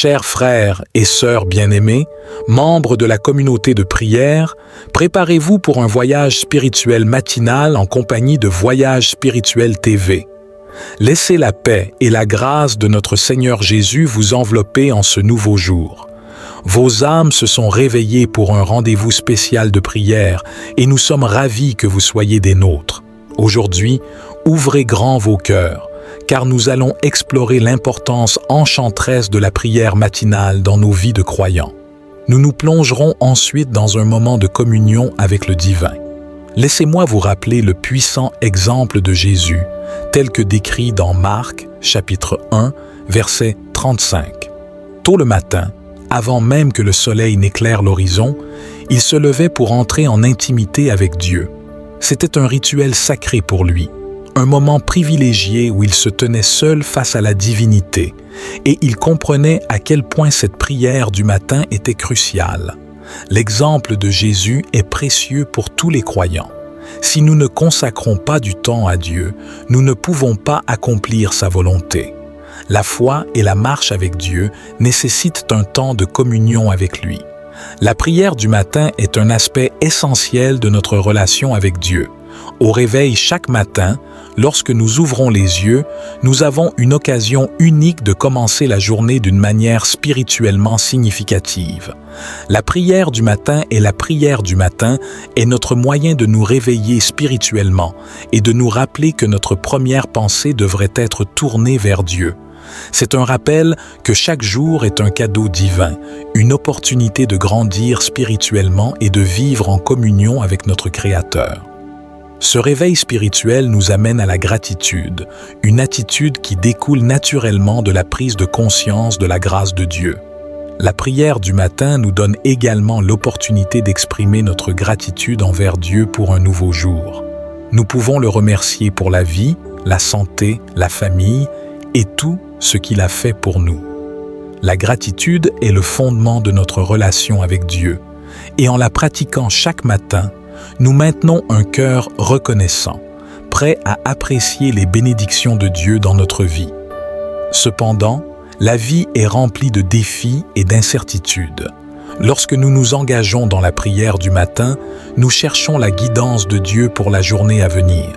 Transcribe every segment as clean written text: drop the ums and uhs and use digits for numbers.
Chers frères et sœurs bien-aimés, membres de la communauté de prière, préparez-vous pour un voyage spirituel matinal en compagnie de Voyage Spirituel TV. Laissez la paix et la grâce de notre Seigneur Jésus vous envelopper en ce nouveau jour. Vos âmes se sont réveillées pour un rendez-vous spécial de prière et nous sommes ravis que vous soyez des nôtres. Aujourd'hui, ouvrez grand vos cœurs, car nous allons explorer l'importance enchanteresse de la prière matinale dans nos vies de croyants. Nous nous plongerons ensuite dans un moment de communion avec le divin. Laissez-moi vous rappeler le puissant exemple de Jésus, tel que décrit dans Marc, chapitre 1, verset 35. Tôt le matin, avant même que le soleil n'éclaire l'horizon, il se levait pour entrer en intimité avec Dieu. C'était un rituel sacré pour lui, un moment privilégié où il se tenait seul face à la divinité, et il comprenait à quel point cette prière du matin était cruciale. L'exemple de Jésus est précieux pour tous les croyants. Si nous ne consacrons pas du temps à Dieu, nous ne pouvons pas accomplir sa volonté. La foi et la marche avec Dieu nécessitent un temps de communion avec lui. La prière du matin est un aspect essentiel de notre relation avec Dieu. Au réveil chaque matin, lorsque nous ouvrons les yeux, nous avons une occasion unique de commencer la journée d'une manière spirituellement significative. La prière du matin et la prière du matin est notre moyen de nous réveiller spirituellement et de nous rappeler que notre première pensée devrait être tournée vers Dieu. C'est un rappel que chaque jour est un cadeau divin, une opportunité de grandir spirituellement et de vivre en communion avec notre Créateur. Ce réveil spirituel nous amène à la gratitude, une attitude qui découle naturellement de la prise de conscience de la grâce de Dieu. La prière du matin nous donne également l'opportunité d'exprimer notre gratitude envers Dieu pour un nouveau jour. Nous pouvons le remercier pour la vie, la santé, la famille et tout ce qu'il a fait pour nous. La gratitude est le fondement de notre relation avec Dieu, et en la pratiquant chaque matin, nous maintenons un cœur reconnaissant, prêt à apprécier les bénédictions de Dieu dans notre vie. Cependant, la vie est remplie de défis et d'incertitudes. Lorsque nous nous engageons dans la prière du matin, nous cherchons la guidance de Dieu pour la journée à venir.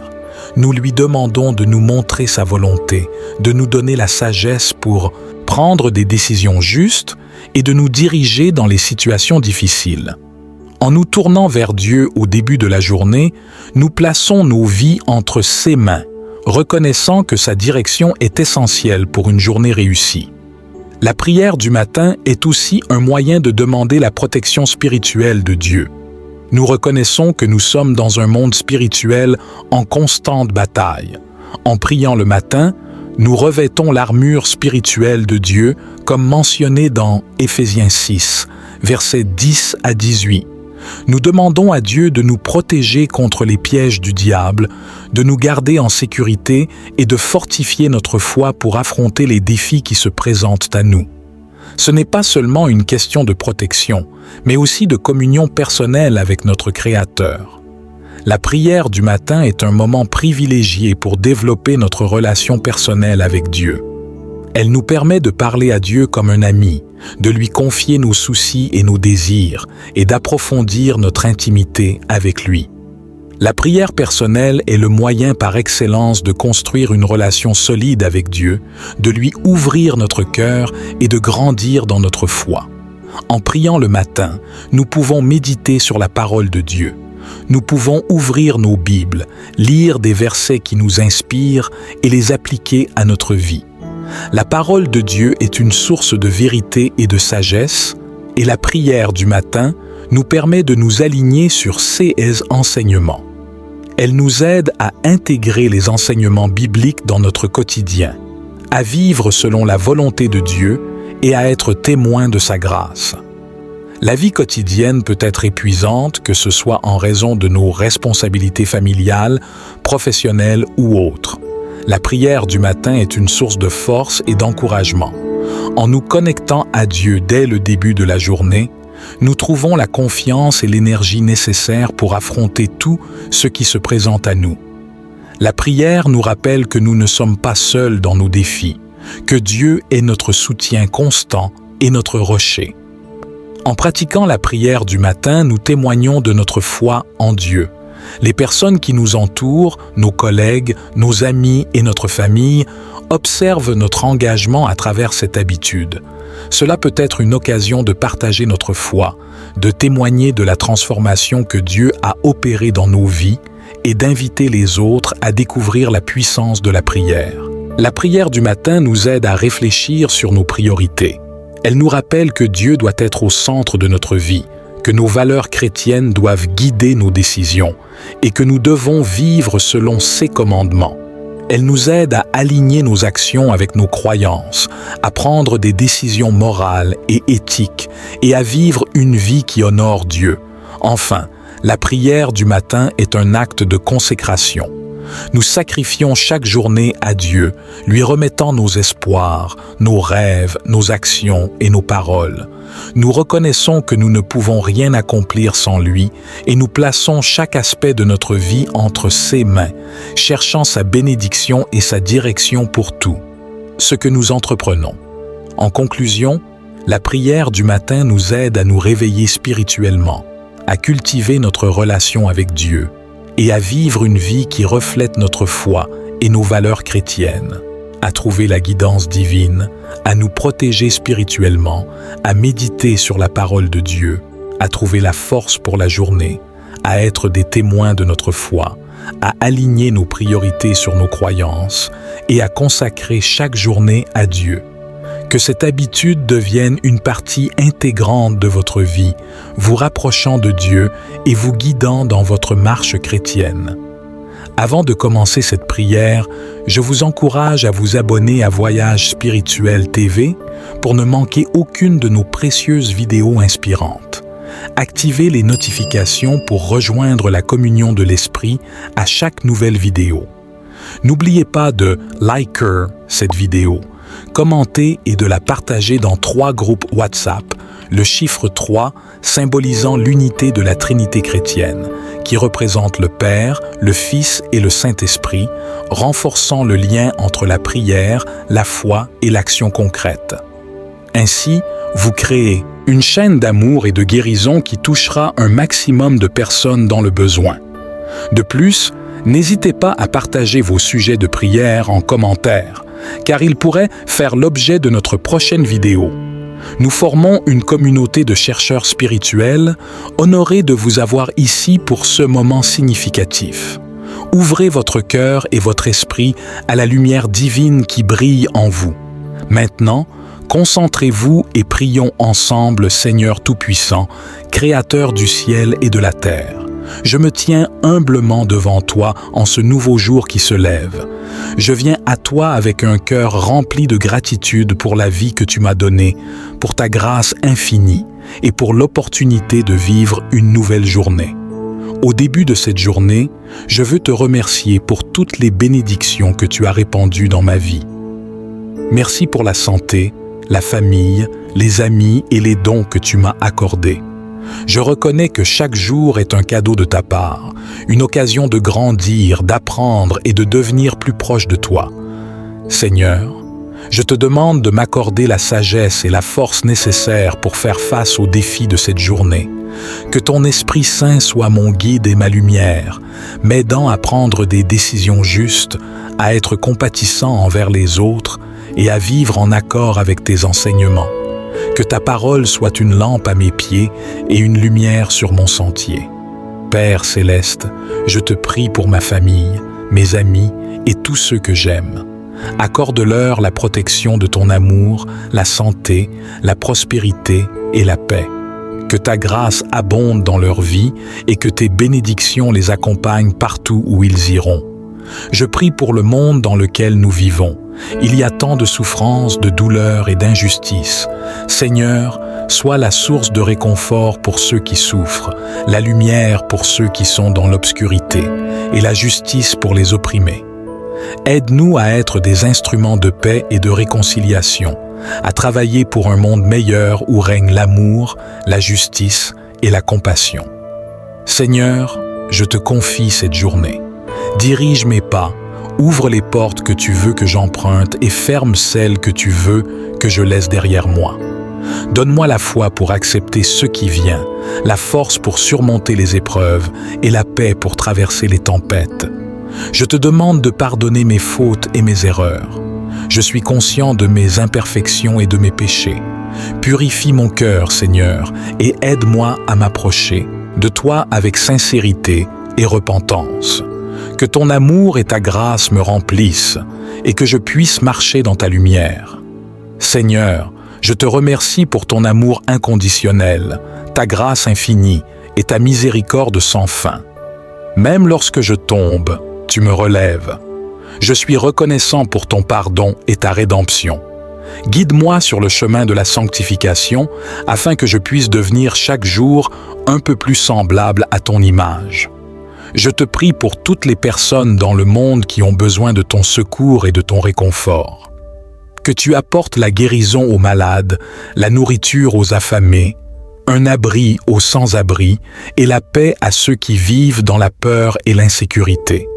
Nous lui demandons de nous montrer sa volonté, de nous donner la sagesse pour prendre des décisions justes et de nous diriger dans les situations difficiles. En nous tournant vers Dieu au début de la journée, nous plaçons nos vies entre ses mains, reconnaissant que sa direction est essentielle pour une journée réussie. La prière du matin est aussi un moyen de demander la protection spirituelle de Dieu. Nous reconnaissons que nous sommes dans un monde spirituel en constante bataille. En priant le matin, nous revêtons l'armure spirituelle de Dieu, comme mentionné dans Éphésiens 6, versets 10 à 18. Nous demandons à Dieu de nous protéger contre les pièges du diable, de nous garder en sécurité et de fortifier notre foi pour affronter les défis qui se présentent à nous. Ce n'est pas seulement une question de protection, mais aussi de communion personnelle avec notre Créateur. La prière du matin est un moment privilégié pour développer notre relation personnelle avec Dieu. Elle nous permet de parler à Dieu comme un ami, de lui confier nos soucis et nos désirs et d'approfondir notre intimité avec lui. La prière personnelle est le moyen par excellence de construire une relation solide avec Dieu, de lui ouvrir notre cœur et de grandir dans notre foi. En priant le matin, nous pouvons méditer sur la parole de Dieu. Nous pouvons ouvrir nos Bibles, lire des versets qui nous inspirent et les appliquer à notre vie. La parole de Dieu est une source de vérité et de sagesse, et la prière du matin nous permet de nous aligner sur ses enseignements. Elle nous aide à intégrer les enseignements bibliques dans notre quotidien, à vivre selon la volonté de Dieu et à être témoins de sa grâce. La vie quotidienne peut être épuisante, que ce soit en raison de nos responsabilités familiales, professionnelles ou autres. La prière du matin est une source de force et d'encouragement. En nous connectant à Dieu dès le début de la journée, nous trouvons la confiance et l'énergie nécessaires pour affronter tout ce qui se présente à nous. La prière nous rappelle que nous ne sommes pas seuls dans nos défis, que Dieu est notre soutien constant et notre rocher. En pratiquant la prière du matin, nous témoignons de notre foi en Dieu. Les personnes qui nous entourent, nos collègues, nos amis et notre famille, observent notre engagement à travers cette habitude. Cela peut être une occasion de partager notre foi, de témoigner de la transformation que Dieu a opérée dans nos vies et d'inviter les autres à découvrir la puissance de la prière. La prière du matin nous aide à réfléchir sur nos priorités. Elle nous rappelle que Dieu doit être au centre de notre vie, que nos valeurs chrétiennes doivent guider nos décisions et que nous devons vivre selon ses commandements. Elle nous aide à aligner nos actions avec nos croyances, à prendre des décisions morales et éthiques et à vivre une vie qui honore Dieu. Enfin, la prière du matin est un acte de consécration. Nous sacrifions chaque journée à Dieu, lui remettant nos espoirs, nos rêves, nos actions et nos paroles. Nous reconnaissons que nous ne pouvons rien accomplir sans lui et nous plaçons chaque aspect de notre vie entre ses mains, cherchant sa bénédiction et sa direction pour tout ce que nous entreprenons. En conclusion, la prière du matin nous aide à nous réveiller spirituellement, à cultiver notre relation avec Dieu et à vivre une vie qui reflète notre foi et nos valeurs chrétiennes, à trouver la guidance divine, à nous protéger spirituellement, à méditer sur la parole de Dieu, à trouver la force pour la journée, à être des témoins de notre foi, à aligner nos priorités sur nos croyances et à consacrer chaque journée à Dieu. Que cette habitude devienne une partie intégrante de votre vie, vous rapprochant de Dieu et vous guidant dans votre marche chrétienne. Avant de commencer cette prière, je vous encourage à vous abonner à Voyage Spirituel TV pour ne manquer aucune de nos précieuses vidéos inspirantes. Activez les notifications pour rejoindre la communion de l'Esprit à chaque nouvelle vidéo. N'oubliez pas de liker cette vidéo, commenter et de la partager dans 3 groupes WhatsApp, le chiffre 3 symbolisant l'unité de la Trinité chrétienne, qui représente le Père, le Fils et le Saint-Esprit, renforçant le lien entre la prière, la foi et l'action concrète. Ainsi, vous créez une chaîne d'amour et de guérison qui touchera un maximum de personnes dans le besoin. De plus, n'hésitez pas à partager vos sujets de prière en commentaire, car ils pourraient faire l'objet de notre prochaine vidéo. Nous formons une communauté de chercheurs spirituels, honorés de vous avoir ici pour ce moment significatif. Ouvrez votre cœur et votre esprit à la lumière divine qui brille en vous. Maintenant, concentrez-vous et prions ensemble, Seigneur Tout-Puissant, Créateur du ciel et de la terre. Je me tiens humblement devant toi en ce nouveau jour qui se lève. Je viens à toi avec un cœur rempli de gratitude pour la vie que tu m'as donnée, pour ta grâce infinie et pour l'opportunité de vivre une nouvelle journée. Au début de cette journée, je veux te remercier pour toutes les bénédictions que tu as répandues dans ma vie. Merci pour la santé, la famille, les amis et les dons que tu m'as accordés. Je reconnais que chaque jour est un cadeau de ta part, une occasion de grandir, d'apprendre et de devenir plus proche de toi. Seigneur, je te demande de m'accorder la sagesse et la force nécessaires pour faire face aux défis de cette journée. Que ton Esprit Saint soit mon guide et ma lumière, m'aidant à prendre des décisions justes, à être compatissant envers les autres et à vivre en accord avec tes enseignements. Que ta parole soit une lampe à mes pieds et une lumière sur mon sentier. Père céleste, je te prie pour ma famille, mes amis et tous ceux que j'aime. Accorde-leur la protection de ton amour, la santé, la prospérité et la paix. Que ta grâce abonde dans leur vie et que tes bénédictions les accompagnent partout où ils iront. Je prie pour le monde dans lequel nous vivons. Il y a tant de souffrances, de douleurs et d'injustices. Seigneur, sois la source de réconfort pour ceux qui souffrent, la lumière pour ceux qui sont dans l'obscurité et la justice pour les opprimés. Aide-nous à être des instruments de paix et de réconciliation, à travailler pour un monde meilleur où règne l'amour, la justice et la compassion. Seigneur, je te confie cette journée. Dirige mes pas, ouvre les portes que tu veux que j'emprunte et ferme celles que tu veux que je laisse derrière moi. Donne-moi la foi pour accepter ce qui vient, la force pour surmonter les épreuves et la paix pour traverser les tempêtes. Je te demande de pardonner mes fautes et mes erreurs. Je suis conscient de mes imperfections et de mes péchés. Purifie mon cœur, Seigneur, et aide-moi à m'approcher de toi avec sincérité et repentance. Que ton amour et ta grâce me remplissent et que je puisse marcher dans ta lumière. Seigneur, je te remercie pour ton amour inconditionnel, ta grâce infinie et ta miséricorde sans fin. Même lorsque je tombe, tu me relèves. Je suis reconnaissant pour ton pardon et ta rédemption. Guide-moi sur le chemin de la sanctification afin que je puisse devenir chaque jour un peu plus semblable à ton image. Je te prie pour toutes les personnes dans le monde qui ont besoin de ton secours et de ton réconfort. Que tu apportes la guérison aux malades, la nourriture aux affamés, un abri aux sans-abri et la paix à ceux qui vivent dans la peur et l'insécurité.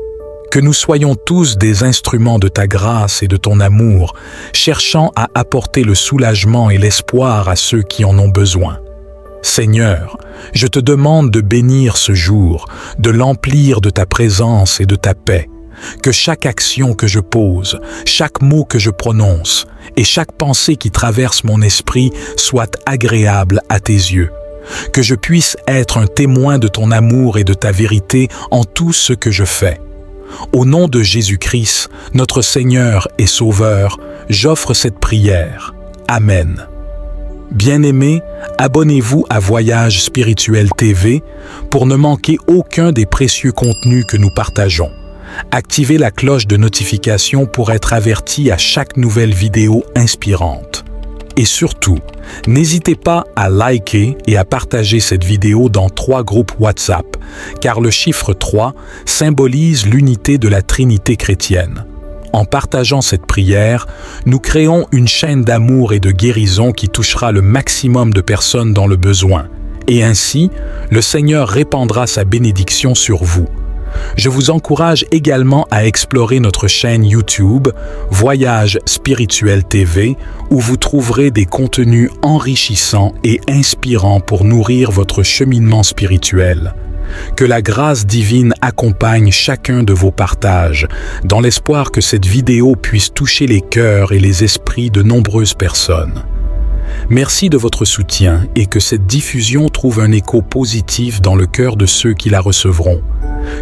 Que nous soyons tous des instruments de ta grâce et de ton amour, cherchant à apporter le soulagement et l'espoir à ceux qui en ont besoin. Seigneur, je te demande de bénir ce jour, de l'emplir de ta présence et de ta paix. Que chaque action que je pose, chaque mot que je prononce et chaque pensée qui traverse mon esprit soit agréable à tes yeux. Que je puisse être un témoin de ton amour et de ta vérité en tout ce que je fais. Au nom de Jésus-Christ, notre Seigneur et Sauveur, j'offre cette prière. Amen. Bien-aimés, abonnez-vous à Voyage Spirituel TV pour ne manquer aucun des précieux contenus que nous partageons. Activez la cloche de notification pour être averti à chaque nouvelle vidéo inspirante. Et surtout, n'hésitez pas à liker et à partager cette vidéo dans 3 groupes WhatsApp, car le chiffre 3 symbolise l'unité de la Trinité chrétienne. En partageant cette prière, nous créons une chaîne d'amour et de guérison qui touchera le maximum de personnes dans le besoin. Et ainsi, le Seigneur répandra sa bénédiction sur vous. Je vous encourage également à explorer notre chaîne YouTube Voyage Spirituel TV où vous trouverez des contenus enrichissants et inspirants pour nourrir votre cheminement spirituel. Que la grâce divine accompagne chacun de vos partages, dans l'espoir que cette vidéo puisse toucher les cœurs et les esprits de nombreuses personnes. Merci de votre soutien et que cette diffusion trouve un écho positif dans le cœur de ceux qui la recevront.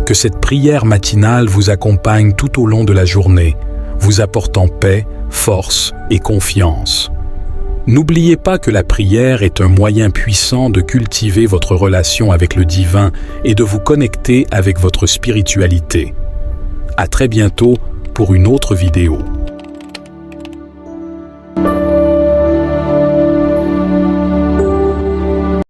Que cette prière matinale vous accompagne tout au long de la journée, vous apportant paix, force et confiance. N'oubliez pas que la prière est un moyen puissant de cultiver votre relation avec le divin et de vous connecter avec votre spiritualité. À très bientôt pour une autre vidéo.